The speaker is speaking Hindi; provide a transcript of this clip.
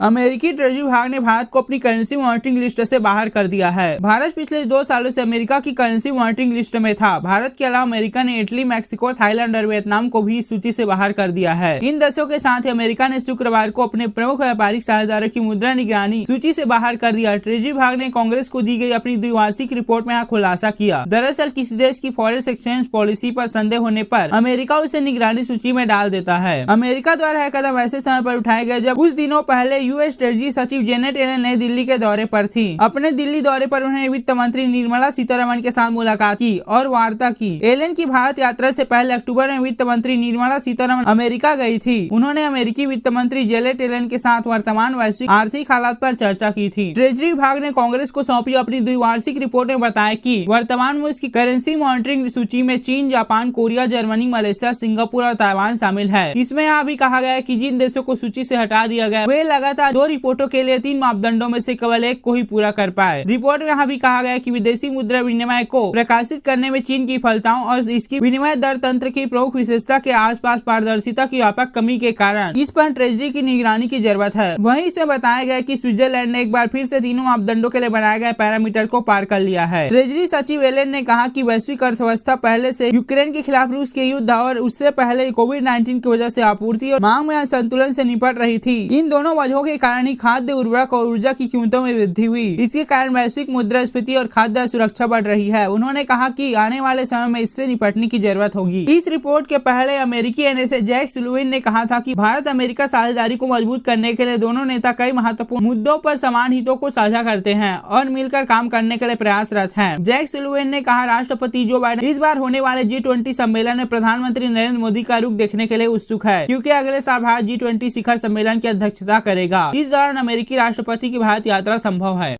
अमेरिकी ट्रेजरी विभाग ने भारत को अपनी करेंसी मॉनिटरिंग लिस्ट से बाहर कर दिया है। भारत पिछले 2 सालों से अमेरिका की करेंसी मॉनिटरिंग लिस्ट में था। भारत के अलावा अमेरिका ने इटली, मैक्सिको, थाईलैंड और वियतनाम को भी इस सूची से बाहर कर दिया है। इन देशों के साथ ही अमेरिका ने शुक्रवार को अपने प्रमुख व्यापारिक साझेदारों की मुद्रा निगरानी सूची से बाहर कर दिया। ट्रेजरी विभाग ने कांग्रेस को दी गई अपनी द्विवार्षिक रिपोर्ट में यह खुलासा किया। दरअसल किसी देश की फॉरेन एक्सचेंज पॉलिसी पर संदेह होने पर अमेरिका उसे निगरानी सूची में डाल देता है। अमेरिका द्वारा यह कदम ऐसे समय पर उठाया गया जब कुछ दिनों पहले यूएस ट्रेजरी सचिव जेनेट येलेन नई दिल्ली के दौरे पर थी। अपने दिल्ली दौरे पर उन्होंने वित्त मंत्री निर्मला सीतारमण के साथ मुलाकात की और वार्ता की। येलेन की भारत यात्रा से पहले अक्टूबर में वित्त मंत्री निर्मला सीतारमण अमेरिका गई थी। उन्होंने अमेरिकी वित्त मंत्री जेनेट येलेन के साथ वर्तमान वैश्विक आर्थिक हालात पर चर्चा की थी। ट्रेजरी विभाग ने कांग्रेस को सौंपी अपनी द्विवार्षिक रिपोर्ट में बताया कि वर्तमान में उसकी करेंसी मॉनिटरिंग सूची में चीन, Japan, Korea, Germany, Malaysia, Singapore और ताइवान शामिल है। इसमें यह भी कहा गया है कि जिन देशों को सूची से हटा दिया गया वे लगातार 2 रिपोर्टों के लिए 3 मापदंडों में से केवल एक को ही पूरा कर पाए। रिपोर्ट में यह भी कहा गया कि विदेशी मुद्रा विनिमय को प्रकाशित करने में चीन की विफलताओं और इसकी विनिमय दर तंत्र की प्रमुख विशेषता के आसपास पारदर्शिता की व्यापक कमी के कारण इस पर ट्रेजरी की निगरानी की जरूरत है। वहीं इसमें बताया गया कि स्विट्जरलैंड ने एक बार फिर से तीनों मापदंडों के लिए बनाए गए पैरामीटर को पार कर लिया है। ट्रेजरी सचिव येलेन ने कहा कि वैश्विक अर्थव्यवस्था पहले से यूक्रेन के खिलाफ रूस के युद्ध और उससे पहले कोविड-19 की वजह से आपूर्ति और मांग में असंतुलन से निपट रही थी। इन दोनों वजहों के कारण ही खाद्य, उर्वरक और ऊर्जा की कीमतों में वृद्धि हुई। इसके कारण वैश्विक मुद्रास्फीति और खाद्य सुरक्षा बढ़ रही है। उन्होंने कहा कि आने वाले समय में इससे निपटने की जरूरत होगी। इस रिपोर्ट के पहले अमेरिकी एनएसए जैक सुलिवान ने कहा था कि भारत अमेरिका साझेदारी को मजबूत करने के लिए दोनों नेता कई महत्वपूर्ण मुद्दों पर समान हितों को साझा करते हैं और मिलकर काम करने के लिए प्रयासरत हैं। जैक सुलिवान ने कहा, राष्ट्रपति जो बाइडेन इस बार होने वाले G20 सम्मेलन में प्रधानमंत्री नरेंद्र मोदी का रुख देखने के लिए उत्सुक है, क्योंकि अगले साल भारत G20 शिखर सम्मेलन की अध्यक्षता करेगा। इस दौरान अमेरिकी राष्ट्रपति की भारत यात्रा संभव है।